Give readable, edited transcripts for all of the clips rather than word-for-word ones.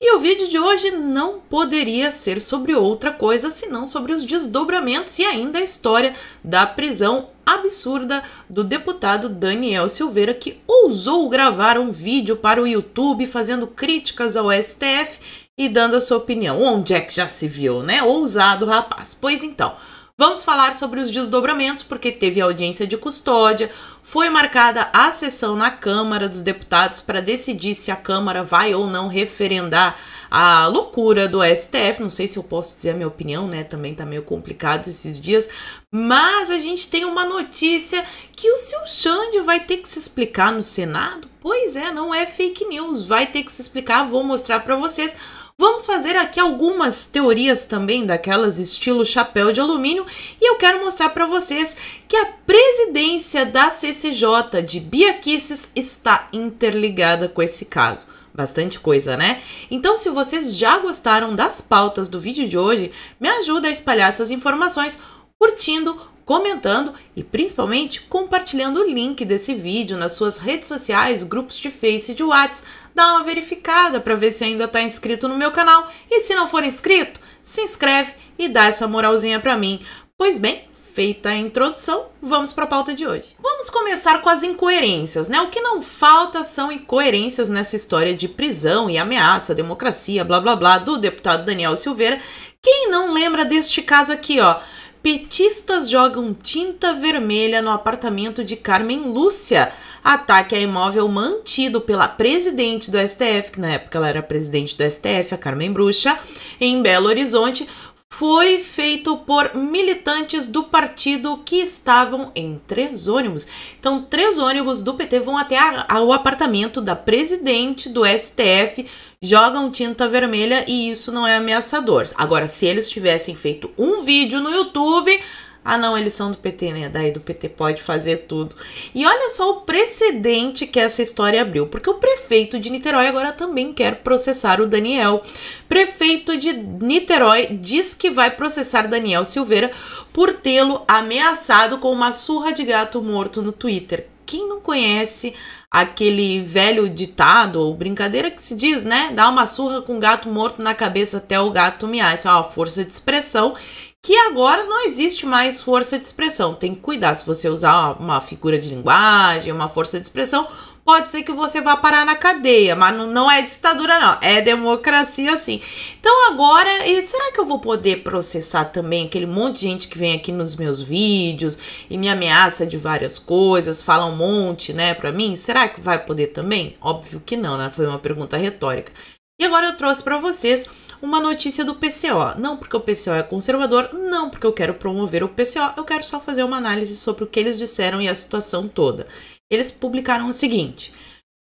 E o vídeo de hoje não poderia ser sobre outra coisa senão sobre os desdobramentos e ainda a história da prisão absurda do deputado Daniel Silveira, que ousou gravar um vídeo para o YouTube fazendo críticas ao STF e dando a sua opinião. Onde é que já se viu, né? Ousado, rapaz. Pois então, vamos falar sobre os desdobramentos, porque teve audiência de custódia, foi marcada a sessão na Câmara dos Deputados para decidir se a Câmara vai ou não referendar a loucura do STF. Não sei se eu posso dizer a minha opinião, né? Também tá meio complicado esses dias. Mas a gente tem uma notícia que o seu Xande vai ter que se explicar no Senado. Pois é, não é fake news, vai ter que se explicar, vou mostrar para vocês. Vamos fazer aqui algumas teorias também, daquelas estilo chapéu de alumínio, e eu quero mostrar para vocês que a presidência da CCJ de Bia Kicis está interligada com esse caso. Bastante coisa, né? Então, se vocês já gostaram das pautas do vídeo de hoje, me ajuda a espalhar essas informações curtindo, comentando e principalmente compartilhando o link desse vídeo nas suas redes sociais, grupos de Face e de WhatsApp. Dá uma verificada para ver se ainda está inscrito no meu canal e se não for inscrito, se inscreve e dá essa moralzinha para mim. Pois bem, feita a introdução, vamos para a pauta de hoje. Vamos começar com as incoerências, né? O que não falta são incoerências nessa história de prisão e ameaça à democracia, blá blá blá, do deputado Daniel Silveira. Quem não lembra deste caso aqui, ó? Petistas jogam tinta vermelha no apartamento de Carmen Lúcia. Ataque a imóvel mantido pela presidente do STF, que na época ela era presidente do STF, a Carmen Bruxa, em Belo Horizonte, foi feito por militantes do partido que estavam em 3 ônibus. Então, 3 ônibus do PT vão até o apartamento da presidente do STF, jogam tinta vermelha e isso não é ameaçador. Agora, se eles tivessem feito um vídeo no YouTube... Ah, não, eles são do PT, né? Daí do PT pode fazer tudo. E olha só o precedente que essa história abriu, porque o prefeito de Niterói agora também quer processar o Daniel. Prefeito de Niterói diz que vai processar Daniel Silveira por tê-lo ameaçado com uma surra de gato morto no Twitter. Quem não conhece aquele velho ditado ou brincadeira que se diz, né? Dá uma surra com gato morto na cabeça até o gato miar. Isso é uma força de expressão que agora não existe mais força de expressão. Tem que cuidar, se você usar uma figura de linguagem, uma força de expressão, pode ser que você vá parar na cadeia, mas não é ditadura não, é democracia sim. Então agora, será que eu vou poder processar também aquele monte de gente que vem aqui nos meus vídeos e me ameaça de várias coisas, fala um monte, né, pra mim? Será que vai poder também? Óbvio que não, né? Foi uma pergunta retórica. E agora eu trouxe para vocês uma notícia do PCO. Não porque o PCO é conservador, não porque eu quero promover o PCO, eu quero só fazer uma análise sobre o que eles disseram e a situação toda. Eles publicaram o seguinte: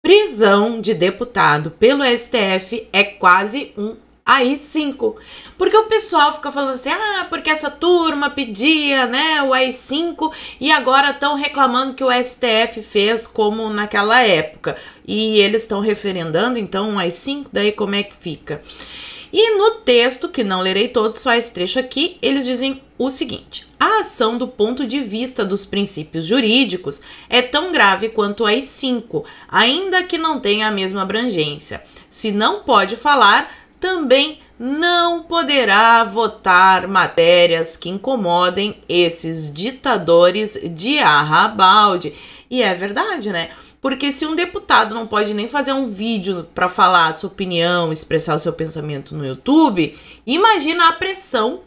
prisão de deputado pelo STF é quase um AI-5. Porque o pessoal fica falando assim, porque essa turma pedia, né, o AI-5 e agora estão reclamando que o STF fez como naquela época. E eles estão referendando, então, um AI-5, daí como é que fica? E no texto, que não lerei todo, só esse trecho aqui, eles dizem o seguinte: a ação do ponto de vista dos princípios jurídicos é tão grave quanto o AI-5, ainda que não tenha a mesma abrangência. Se não pode falar, também não poderá votar matérias que incomodem esses ditadores de arrabalde. E é verdade, né? Porque se um deputado não pode nem fazer um vídeo para falar a sua opinião, expressar o seu pensamento no YouTube, imagina a pressão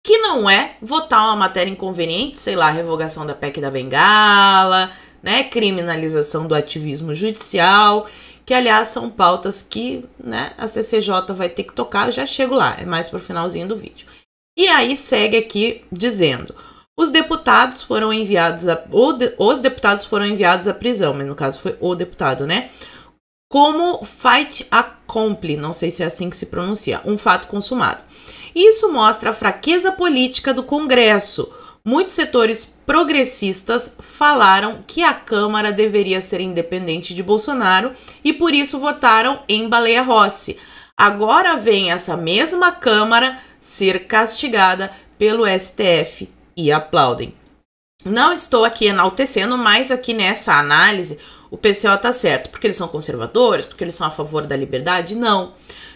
que não é votar uma matéria inconveniente, sei lá, revogação da PEC da Bengala, né, criminalização do ativismo judicial, que aliás são pautas que, né, a CCJ vai ter que tocar. Eu já chego lá, é mais pro finalzinho do vídeo. E aí segue aqui dizendo: os deputados foram enviados os deputados foram enviados à prisão, mas no caso foi o deputado, né? Como fait accompli, não sei se é assim que se pronuncia, um fato consumado. Isso mostra a fraqueza política do Congresso. Muitos setores progressistas falaram que a Câmara deveria ser independente de Bolsonaro e por isso votaram em Baleia Rossi. Agora vem essa mesma Câmara ser castigada pelo STF e aplaudem. Não estou aqui enaltecendo, mas aqui nessa análise o PCO tá certo, porque eles são conservadores, porque eles são a favor da liberdade? Não.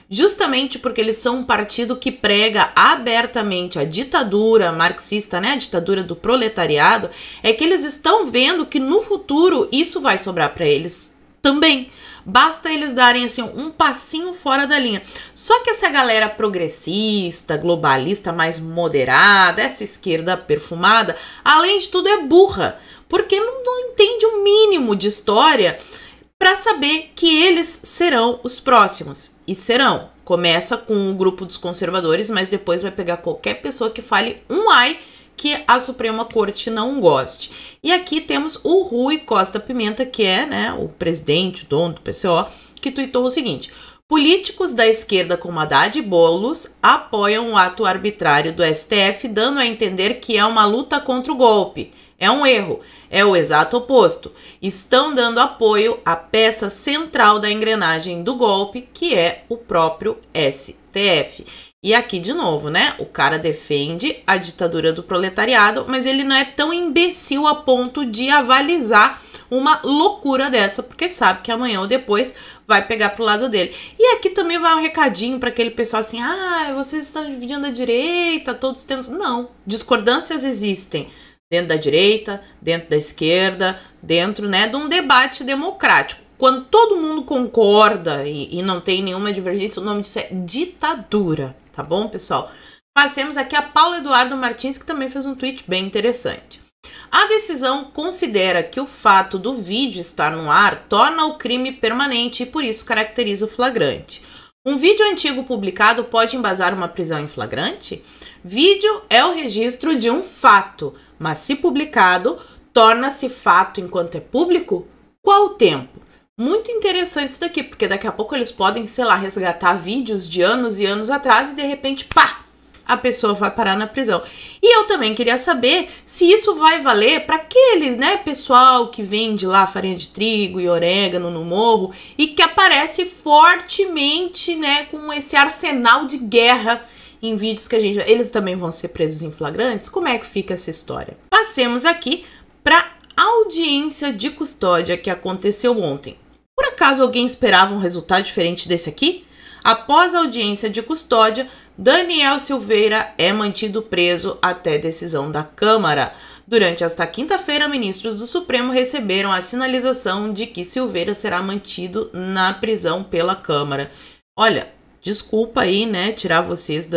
justamente porque eles são um partido que prega abertamente a ditadura marxista, né, a ditadura do proletariado, é que eles estão vendo que no futuro isso vai sobrar para eles também. Basta eles darem assim um passinho fora da linha. Só que essa galera progressista, globalista, mais moderada, essa esquerda perfumada, além de tudo é burra, porque não entende o mínimo de história para saber que eles serão os próximos. E serão. Começa com o grupo dos conservadores, mas depois vai pegar qualquer pessoa que fale um ai que a Suprema Corte não goste. E aqui temos o Rui Costa Pimenta, que é, né, o presidente, o dono do PCO, que tuitou o seguinte: políticos da esquerda como Haddad e Boulos apoiam o ato arbitrário do STF, dando a entender que é uma luta contra o golpe. É um erro, é o exato oposto. Estão dando apoio à peça central da engrenagem do golpe, que é o próprio STF. E aqui, de novo, né? O cara defende a ditadura do proletariado, mas ele não é tão imbecil a ponto de avalizar uma loucura dessa, porque sabe que amanhã ou depois vai pegar pro lado dele. E aqui também vai um recadinho para aquele pessoal assim: ah, vocês estão dividindo a direita, todos temos... Não, discordâncias existem dentro da direita, dentro da esquerda, dentro, né, de um debate democrático. Quando todo mundo concorda e não tem nenhuma divergência, o nome disso é ditadura, tá bom, pessoal? Passemos aqui a Paula Eduardo Martins, que também fez um tweet bem interessante. A decisão considera que o fato do vídeo estar no ar torna o crime permanente e por isso caracteriza o flagrante. Um vídeo antigo publicado pode embasar uma prisão em flagrante? Vídeo é o registro de um fato, mas se publicado, torna-se fato enquanto é público? Qual o tempo? Muito interessante isso daqui, porque daqui a pouco eles podem, sei lá, resgatar vídeos de anos e anos atrás e de repente, pá, a pessoa vai parar na prisão. E eu também queria saber se isso vai valer para aquele, né, pessoal que vende lá farinha de trigo e orégano no morro e que aparece fortemente, né, com esse arsenal de guerra em vídeos que a gente... Eles também vão ser presos em flagrantes? Como é que fica essa história? Passemos aqui para audiência de custódia que aconteceu ontem. Por acaso alguém esperava um resultado diferente desse aqui? Após a audiência de custódia, Daniel Silveira é mantido preso até decisão da Câmara. Durante esta quinta-feira, ministros do Supremo receberam a sinalização de que Silveira será mantido na prisão pela Câmara. Olha, desculpa aí, né, tirar vocês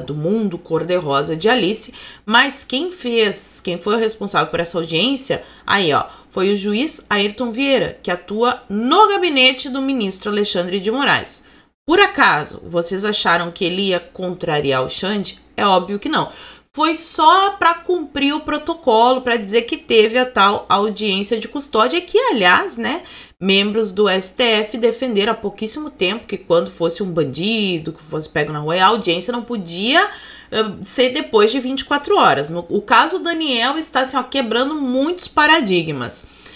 do mundo cor-de-rosa de Alice, mas quem foi o responsável por essa audiência, aí ó, foi o juiz Ayrton Vieira, que atua no gabinete do ministro Alexandre de Moraes. Por acaso, vocês acharam que ele ia contrariar o Xande? É óbvio que não. Foi só para cumprir o protocolo, para dizer que teve a tal audiência de custódia, que, aliás, né, membros do STF defenderam há pouquíssimo tempo que quando fosse um bandido, que fosse pego na rua, a audiência não podia ser depois de 24 horas. O caso Daniel está assim, ó, quebrando muitos paradigmas.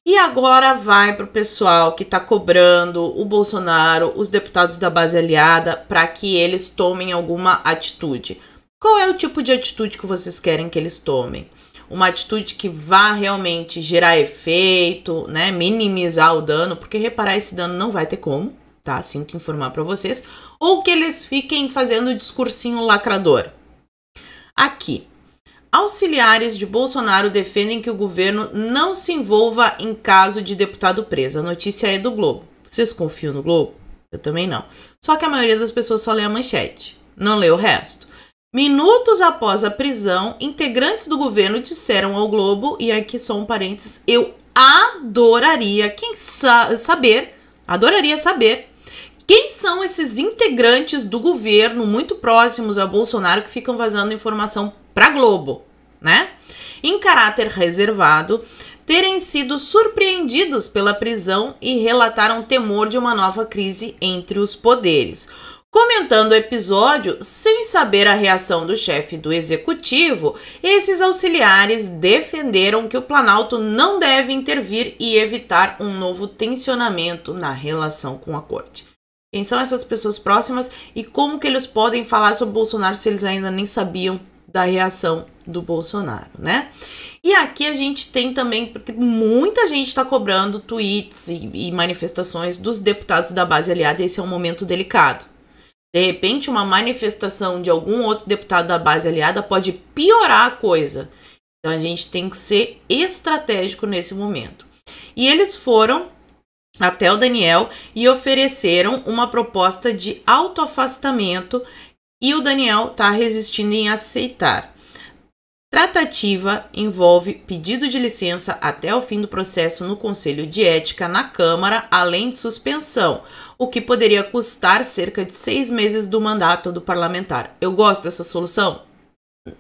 E agora vai para o pessoal que está cobrando o Bolsonaro, os deputados da base aliada, para que eles tomem alguma atitude. Qual é o tipo de atitude que vocês querem que eles tomem? Uma atitude que vá realmente gerar efeito, né? Minimizar o dano, porque reparar esse dano não vai ter como, tá? Sinto informar para vocês. Ou que eles fiquem fazendo discursinho lacrador. Aqui. Auxiliares de Bolsonaro defendem que o governo não se envolva em caso de deputado preso. A notícia é do Globo. Vocês confiam no Globo? Eu também não. Só que a maioria das pessoas só lê a manchete, não lê o resto. Minutos após a prisão, integrantes do governo disseram ao Globo, e aqui só um parênteses, eu adoraria saber quem são esses integrantes do governo muito próximos a Bolsonaro que ficam vazando informação para Globo, né? Em caráter reservado, terem sido surpreendidos pela prisão e relataram temor de uma nova crise entre os poderes. Comentando o episódio, sem saber a reação do chefe do executivo, esses auxiliares defenderam que o Planalto não deve intervir e evitar um novo tensionamento na relação com a corte. Quem são essas pessoas próximas e como que eles podem falar sobre o Bolsonaro se eles ainda nem sabiam da reação do Bolsonaro, né? E aqui a gente tem também, porque muita gente está cobrando tweets e manifestações dos deputados da base aliada, esse é um momento delicado. De repente, uma manifestação de algum outro deputado da base aliada pode piorar a coisa. Então, a gente tem que ser estratégico nesse momento. E eles foram até o Daniel e ofereceram uma proposta de autoafastamento e o Daniel está resistindo em aceitar. Tratativa envolve pedido de licença até o fim do processo no Conselho de Ética na Câmara, além de suspensão, o que poderia custar cerca de 6 meses do mandato do parlamentar. Eu gosto dessa solução?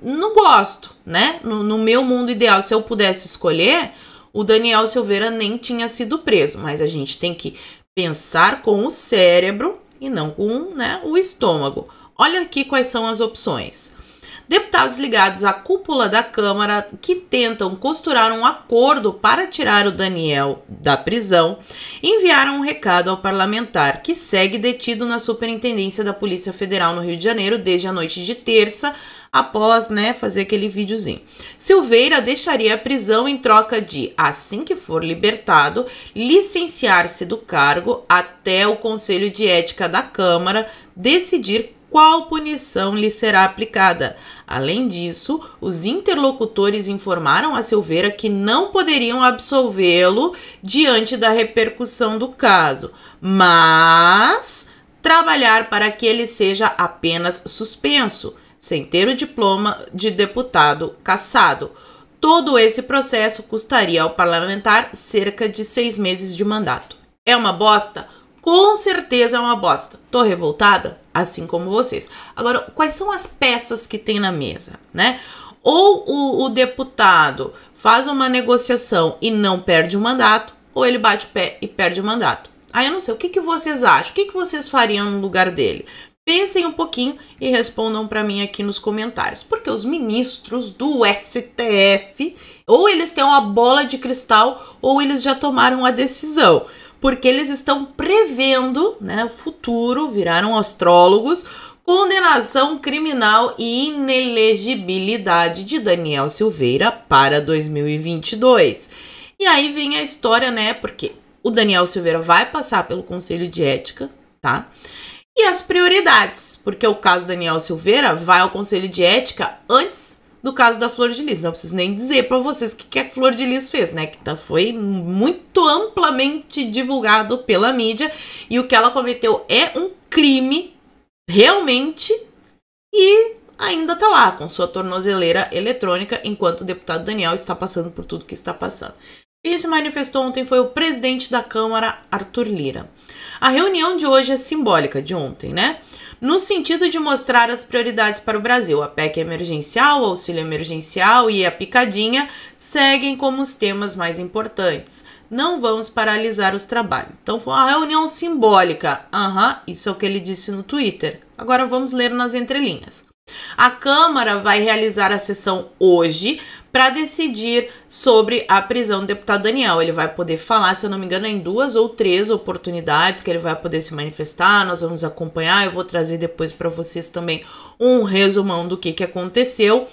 Não gosto, né? No meu mundo ideal, se eu pudesse escolher, o Daniel Silveira nem tinha sido preso, mas a gente tem que pensar com o cérebro e não com, né, o estômago. Olha aqui quais são as opções. Deputados ligados à cúpula da Câmara que tentam costurar um acordo para tirar o Daniel da prisão enviaram um recado ao parlamentar que segue detido na Superintendência da Polícia Federal no Rio de Janeiro desde a noite de terça, após, né, fazer aquele videozinho. Silveira deixaria a prisão em troca de, assim que for libertado, licenciar-se do cargo até o Conselho de Ética da Câmara decidir qual punição lhe será aplicada. Além disso, os interlocutores informaram a Silveira que não poderiam absolvê-lo diante da repercussão do caso, mas trabalhar para que ele seja apenas suspenso, sem ter o diploma de deputado cassado. Todo esse processo custaria ao parlamentar cerca de 6 meses de mandato. É uma bosta? Com certeza é uma bosta. Tô revoltada, assim como vocês. Agora, quais são as peças que tem na mesa, né? Ou o deputado faz uma negociação e não perde o mandato, ou ele bate o pé e perde o mandato. Aí eu não sei, o que vocês acham? O que vocês fariam no lugar dele? Pensem um pouquinho e respondam para mim aqui nos comentários. Porque os ministros do STF, ou eles têm uma bola de cristal, ou eles já tomaram a decisão. Porque eles estão prevendo, né, o futuro, viraram astrólogos, condenação criminal e inelegibilidade de Daniel Silveira para 2022. E aí vem a história, né, porque o Daniel Silveira vai passar pelo Conselho de Ética, tá? E as prioridades, porque o caso Daniel Silveira vai ao Conselho de Ética antes do caso da Flor de Lis. Não preciso nem dizer para vocês o que a Flor de Lis fez, né? Que foi muito amplamente divulgado pela mídia e o que ela cometeu é um crime, realmente, e ainda tá lá com sua tornozeleira eletrônica, enquanto o deputado Daniel está passando por tudo que está passando. Quem se manifestou ontem foi o presidente da Câmara, Arthur Lira. A reunião de hoje é simbólica, de ontem, né? No sentido de mostrar as prioridades para o Brasil. A PEC emergencial, o auxílio emergencial e a picadinha seguem como os temas mais importantes. Não vamos paralisar os trabalhos. Então foi uma reunião simbólica. Isso é o que ele disse no Twitter. Agora vamos ler nas entrelinhas. A Câmara vai realizar a sessão hoje para decidir sobre a prisão do deputado Daniel. Ele vai poder falar, se eu não me engano, em 2 ou 3 oportunidades que ele vai poder se manifestar. Nós vamos acompanhar. Eu vou trazer depois para vocês também um resumão do que aconteceu.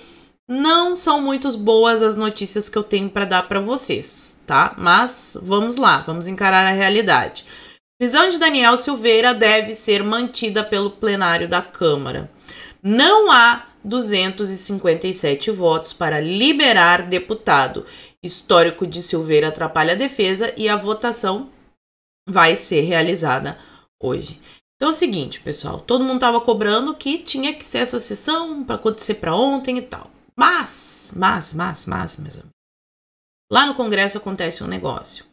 Não são muito boas as notícias que eu tenho para dar para vocês, tá? Mas vamos lá, vamos encarar a realidade. A prisão de Daniel Silveira deve ser mantida pelo plenário da Câmara. Não há 257 votos para liberar deputado. Histórico de Silveira atrapalha a defesa e a votação vai ser realizada hoje. Então é o seguinte, pessoal, todo mundo estava cobrando que tinha que ser essa sessão para acontecer para ontem e tal. Mas, meus amigos, lá no Congresso acontece um negócio.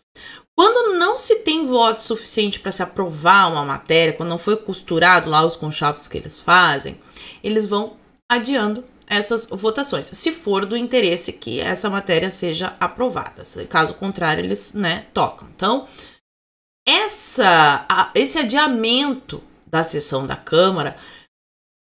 Quando não se tem voto suficiente para se aprovar uma matéria, quando não foi costurado lá os conchavos que eles fazem, eles vão adiando essas votações, se for do interesse que essa matéria seja aprovada. Caso contrário, eles, né, tocam. Então, esse adiamento da sessão da Câmara,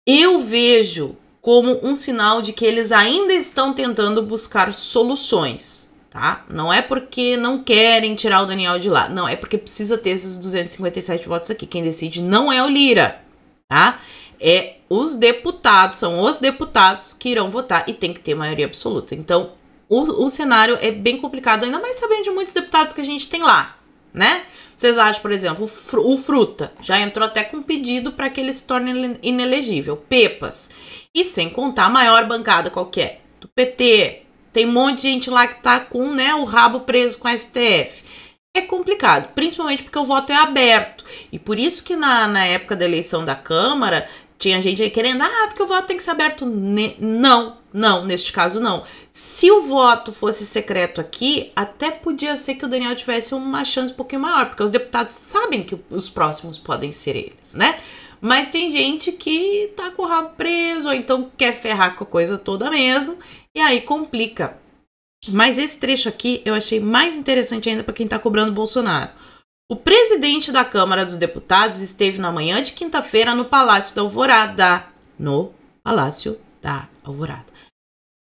eu vejo como um sinal de que eles ainda estão tentando buscar soluções, tá? Não é porque não querem tirar o Daniel de lá, não, é porque precisa ter esses 257 votos aqui. Quem decide não é o Lira, tá? É os deputados, são os deputados que irão votar e tem que ter maioria absoluta. Então, o cenário é bem complicado, ainda mais sabendo de muitos deputados que a gente tem lá, né? Vocês acham, por exemplo, o Fruta já entrou até com pedido para que ele se torne inelegível. Pepas. E sem contar a maior bancada qualquer, do PT. Tem um monte de gente lá que tá com, né, o rabo preso com a STF. É complicado, principalmente porque o voto é aberto. E por isso que na época da eleição da Câmara, tinha gente aí querendo, porque o voto tem que ser aberto. Não, neste caso não. Se o voto fosse secreto aqui, até podia ser que o Daniel tivesse uma chance um pouquinho maior, porque os deputados sabem que os próximos podem ser eles, né? Mas tem gente que tá com o rabo preso, ou então quer ferrar com a coisa toda mesmo, e aí complica. Mas esse trecho aqui eu achei mais interessante ainda para quem tá cobrando Bolsonaro. O presidente da Câmara dos Deputados esteve na manhã de quinta-feira no Palácio da Alvorada. No Palácio da Alvorada.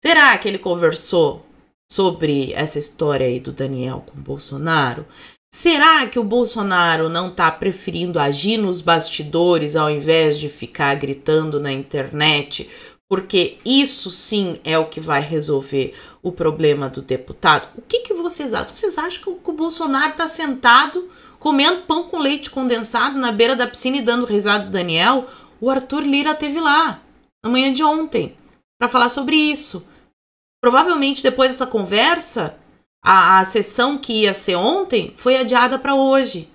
Será que ele conversou sobre essa história aí do Daniel com o Bolsonaro? Será que o Bolsonaro não tá preferindo agir nos bastidores ao invés de ficar gritando na internet? Porque isso sim é o que vai resolver o problema do deputado. O que vocês acham? Vocês acham que o Bolsonaro tá sentado comendo pão com leite condensado na beira da piscina e dando risada do Daniel? O Arthur Lira esteve lá na manhã de ontem para falar sobre isso. Provavelmente depois dessa conversa, a sessão que ia ser ontem foi adiada para hoje.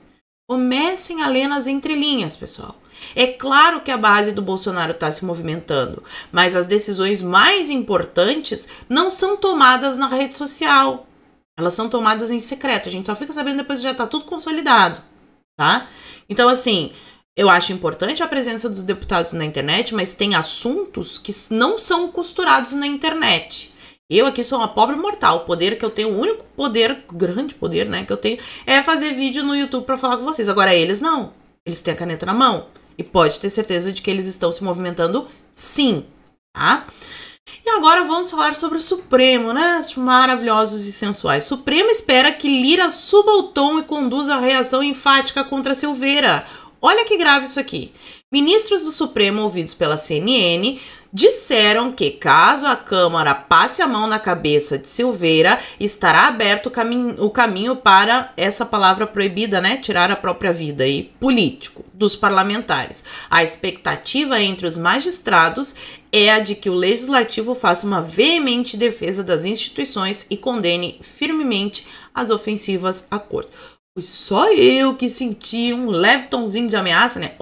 Comecem a ler nas entrelinhas, pessoal. É claro que a base do Bolsonaro está se movimentando, mas as decisões mais importantes não são tomadas na rede social. Elas são tomadas em secreto. A gente só fica sabendo depois que já está tudo consolidado, tá? Então, assim, eu acho importante a presença dos deputados na internet, mas tem assuntos que não são costurados na internet. Eu aqui sou uma pobre mortal. O poder que eu tenho, o único poder, grande poder, né, que eu tenho, é fazer vídeo no YouTube para falar com vocês. Agora, eles não. Eles têm a caneta na mão. E pode ter certeza de que eles estão se movimentando sim, tá? E agora vamos falar sobre o Supremo, né? Maravilhosos e sensuais. Supremo espera que Lira suba o tom e conduza a reação enfática contra Silveira. Olha que grave isso aqui. Ministros do Supremo ouvidos pela CNN disseram que, caso a Câmara passe a mão na cabeça de Silveira, estará aberto o caminho para essa palavra proibida, né? Tirar a própria vida aí, político, dos parlamentares. A expectativa entre os magistrados é a de que o Legislativo faça uma veemente defesa das instituições e condene firmemente as ofensivas à Corte. Foi só eu que senti um leve tomzinho de ameaça, né?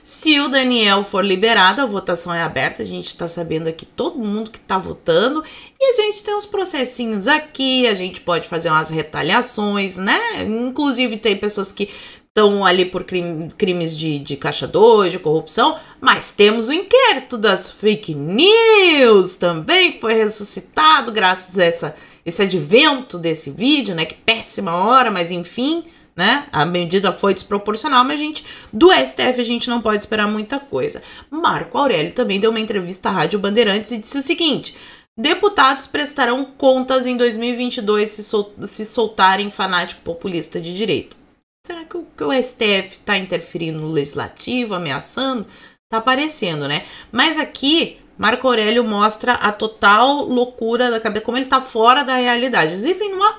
Se o Daniel for liberado, a votação é aberta, a gente tá sabendo aqui todo mundo que tá votando, e a gente tem uns processinhos aqui, a gente pode fazer umas retaliações, né? Inclusive tem pessoas que estão ali por crimes de caixa 2, de corrupção, mas temos o inquérito das fake news também, que foi ressuscitado graças a esse advento desse vídeo, né? Que péssima hora, mas enfim, né? A medida foi desproporcional, mas do STF a gente não pode esperar muita coisa. Marco Aurélio também deu uma entrevista à Rádio Bandeirantes e disse o seguinte: deputados prestarão contas em 2022 se soltarem fanático populista de direita. Será que o STF está interferindo no legislativo, ameaçando? Tá aparecendo, né? Mas aqui Marco Aurélio mostra a total loucura da cabeça, como ele tá fora da realidade.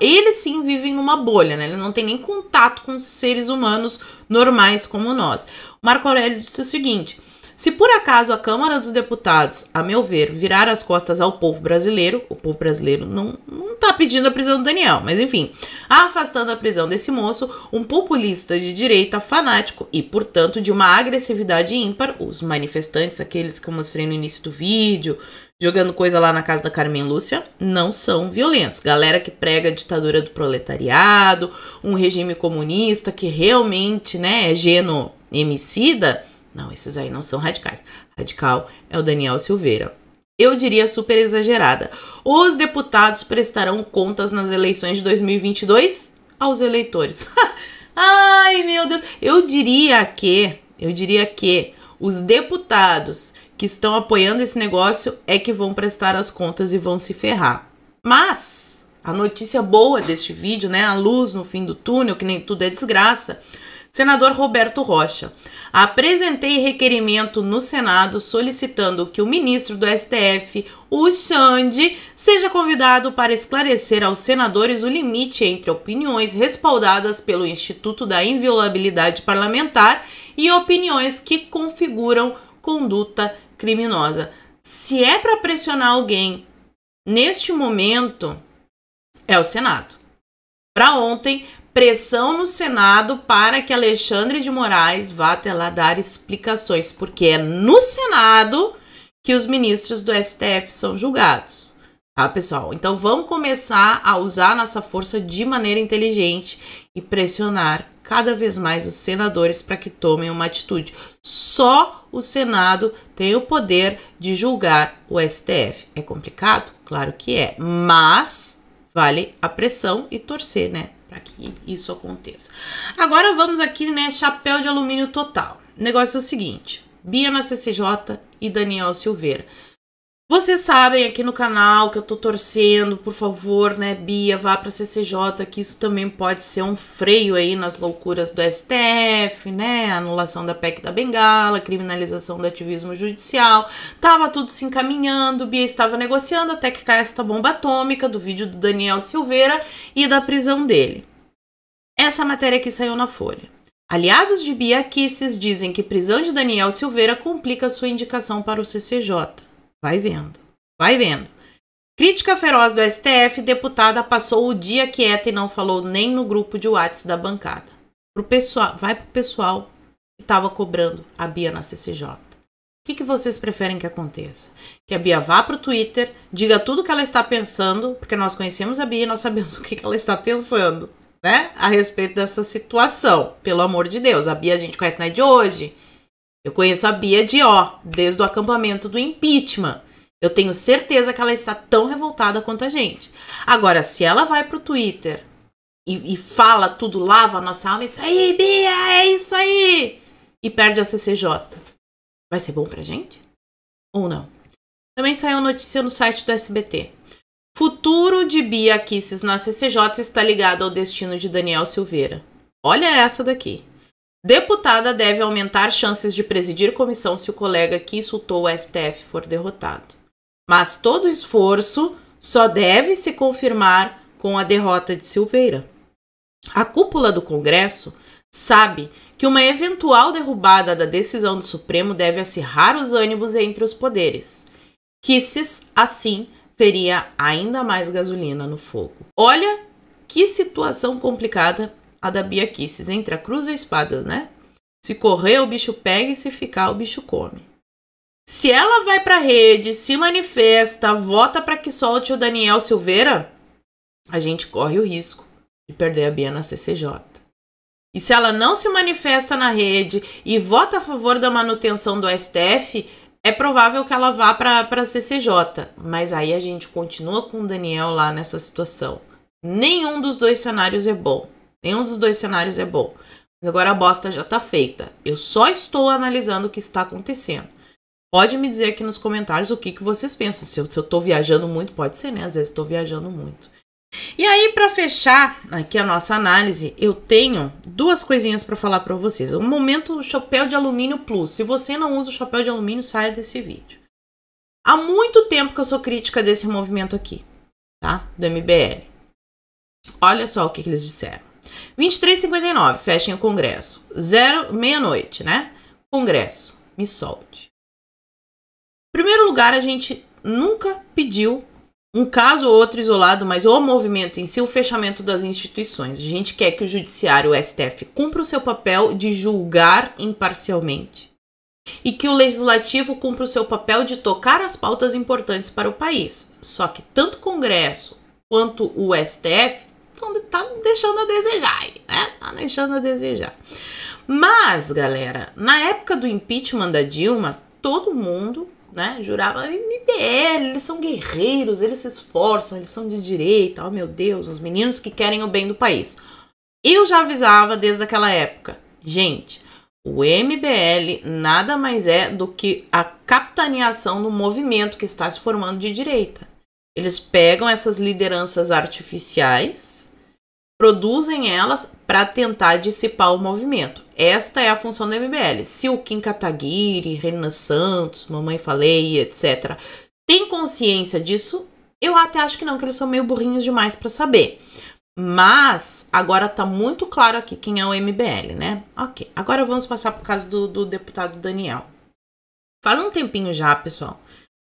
Eles sim vivem numa bolha, né? Ele não tem nem contato com seres humanos normais como nós. O Marco Aurélio disse o seguinte: se por acaso a Câmara dos Deputados, a meu ver, virar as costas ao povo brasileiro, o povo brasileiro não tá pedindo a prisão do Daniel, mas enfim, afastando a prisão desse moço, um populista de direita fanático e, portanto, de uma agressividade ímpar, os manifestantes, aqueles que eu mostrei no início do vídeo, jogando coisa lá na casa da Carmen Lúcia, não são violentos. Galera que prega a ditadura do proletariado, um regime comunista que realmente, né, é genocida, não, esses aí não são radicais. Radical é o Daniel Silveira. Eu diria super exagerada. Os deputados prestarão contas nas eleições de 2022 aos eleitores. Ai, meu Deus. Eu diria que os deputados que estão apoiando esse negócio é que vão prestar as contas e vão se ferrar. Mas a notícia boa deste vídeo, né, a luz no fim do túnel, que nem tudo é desgraça, Senador Roberto Rocha. Apresentei requerimento no Senado solicitando que o ministro do STF, o Xande, seja convidado para esclarecer aos senadores o limite entre opiniões respaldadas pelo Instituto da Inviolabilidade Parlamentar e opiniões que configuram conduta criminosa. Se é para pressionar alguém neste momento, é o Senado. Para ontem, pressão no Senado para que Alexandre de Moraes vá até lá dar explicações, porque é no Senado que os ministros do STF são julgados, tá, pessoal? Então vamos começar a usar nossa força de maneira inteligente e pressionar cada vez mais os senadores para que tomem uma atitude. Só o Senado tem o poder de julgar o STF. É complicado? Claro que é, mas vale a pressão e torcer, né, para que isso aconteça. Agora vamos aqui, né, chapéu de alumínio total. O negócio é o seguinte: Bia na CCJ e Daniel Silveira. Vocês sabem aqui no canal que eu tô torcendo, por favor, né, Bia, vá pra CCJ, que isso também pode ser um freio aí nas loucuras do STF, né, anulação da PEC da Bengala, criminalização do ativismo judicial. Tava tudo se encaminhando, Bia estava negociando até que cai esta bomba atômica do vídeo do Daniel Silveira e da prisão dele. Essa matéria aqui saiu na Folha. Aliados de Bia Kicis dizem que prisão de Daniel Silveira complica sua indicação para o CCJ. Vai vendo, vai vendo. Crítica feroz do STF, deputada passou o dia quieta e não falou nem no grupo de WhatsApp da bancada. Vai pro pessoal que estava cobrando a Bia na CCJ. O que vocês preferem que aconteça? Que a Bia vá pro Twitter, diga tudo o que ela está pensando, porque nós conhecemos a Bia e nós sabemos o que ela está pensando, né? A respeito dessa situação. Pelo amor de Deus, a Bia a gente conhece, não é de hoje. Eu conheço a Bia desde o acampamento do impeachment. Eu tenho certeza que ela está tão revoltada quanto a gente. Agora, se ela vai pro Twitter e fala tudo, lava a nossa alma, isso aí, Bia, é isso aí, e perde a CCJ, vai ser bom pra gente? Ou não? Também saiu notícia no site do SBT. Futuro de Bia Kicis na CCJ está ligado ao destino de Daniel Silveira. Olha essa daqui. Deputada deve aumentar chances de presidir comissão se o colega que insultou o STF for derrotado. Mas todo esforço só deve se confirmar com a derrota de Silveira. A cúpula do Congresso sabe que uma eventual derrubada da decisão do Supremo deve acirrar os ânimos entre os poderes. Kicis, assim, seria ainda mais gasolina no fogo. Olha que situação complicada a da Bia Kicis, entre a cruz e a espada, né? Se correr, o bicho pega, e se ficar, o bicho come. Se ela vai pra rede, se manifesta, vota para que solte o Daniel Silveira, a gente corre o risco de perder a Bia na CCJ. E se ela não se manifesta na rede e vota a favor da manutenção do STF, é provável que ela vá para a CCJ. Mas aí a gente continua com o Daniel lá nessa situação. Nenhum dos dois cenários é bom. Nenhum dos dois cenários é bom. Mas agora a bosta já tá feita. Eu só estou analisando o que está acontecendo. Pode me dizer aqui nos comentários o que vocês pensam. Se eu tô viajando muito, pode ser, né? Às vezes estou viajando muito. E aí, para fechar aqui a nossa análise, eu tenho duas coisinhas para falar para vocês. Um momento, chapéu de alumínio plus. Se você não usa o chapéu de alumínio, saia desse vídeo. Há muito tempo que eu sou crítica desse movimento aqui, tá? Do MBL. Olha só o que eles disseram. 23h59, fechem o Congresso. Meia-noite, né? Congresso, me solte. Em primeiro lugar, a gente nunca pediu um caso ou outro isolado, mas o movimento em si, o fechamento das instituições. A gente quer que o Judiciário, o STF, cumpra o seu papel de julgar imparcialmente e que o Legislativo cumpra o seu papel de tocar as pautas importantes para o país. Só que tanto o Congresso quanto o STF tá deixando a desejar, né? Tá deixando a desejar. Mas, galera, na época do impeachment da Dilma, todo mundo, né, jurava, MBL, eles são guerreiros, eles se esforçam, eles são de direita, oh meu Deus, os meninos que querem o bem do país. Eu já avisava desde aquela época, gente, o MBL nada mais é do que a capitaneação do movimento que está se formando de direita. Eles pegam essas lideranças artificiais produzem elas para tentar dissipar o movimento. Esta é a função da MBL. Se o Kim Kataguiri, Renan Santos, Mamãe Falei, etc., tem consciência disso, eu até acho que não, que eles são meio burrinhos demais para saber. Mas agora tá muito claro aqui quem é o MBL, né? Ok, agora vamos passar por causa do deputado Daniel. Faz um tempinho já, pessoal,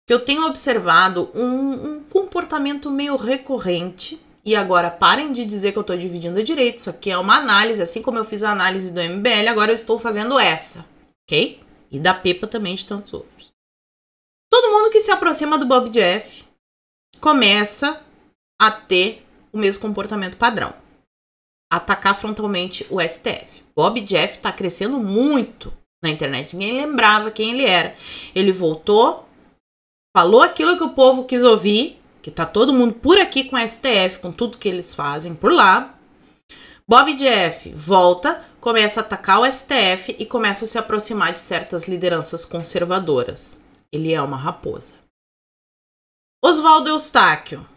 que eu tenho observado um comportamento meio recorrente. E agora parem de dizer que eu tô dividindo a direita. Isso aqui é uma análise, assim como eu fiz a análise do MBL, agora eu estou fazendo essa, ok? E da Pepa também, de tantos outros. Todo mundo que se aproxima do Bob Jeff começa a ter o mesmo comportamento padrão. Atacar frontalmente o STF. Bob Jeff tá crescendo muito na internet. Ninguém lembrava quem ele era. Ele voltou, falou aquilo que o povo quis ouvir, que tá todo mundo por aqui com o STF, com tudo que eles fazem por lá. Bob Jeff volta, começa a atacar o STF e começa a se aproximar de certas lideranças conservadoras. Ele é uma raposa. Oswaldo Eustáquio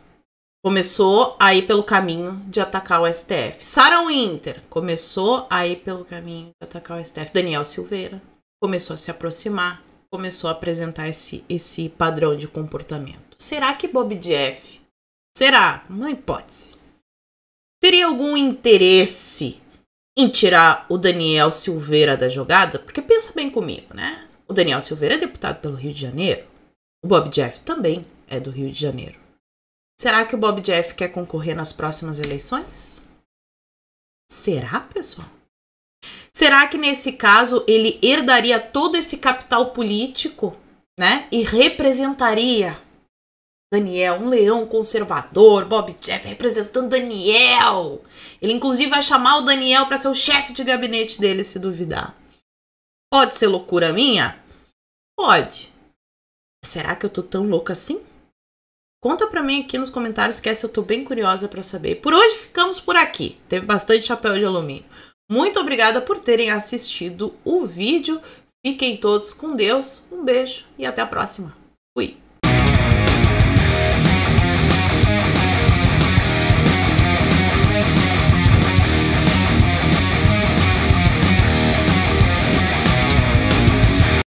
começou a ir pelo caminho de atacar o STF. Sarah Winter começou a ir pelo caminho de atacar o STF. Daniel Silveira começou a se aproximar, começou a apresentar esse padrão de comportamento. Será que Bob Jeff, uma hipótese, teria algum interesse em tirar o Daniel Silveira da jogada? Porque pensa bem comigo, né? O Daniel Silveira é deputado pelo Rio de Janeiro. O Bob Jeff também é do Rio de Janeiro. Será que o Bob Jeff quer concorrer nas próximas eleições? Será, pessoal? Será que nesse caso ele herdaria todo esse capital político, né? E representaria Daniel, um leão conservador, Bob Jeff representando Daniel. Ele inclusive vai chamar o Daniel para ser o chefe de gabinete dele, se duvidar. Pode ser loucura minha? Pode. Será que eu tô tão louca assim? Conta pra mim aqui nos comentários, que essa eu tô bem curiosa pra saber. Por hoje ficamos por aqui. Teve bastante chapéu de alumínio. Muito obrigada por terem assistido o vídeo. Fiquem todos com Deus. Um beijo e até a próxima. Fui!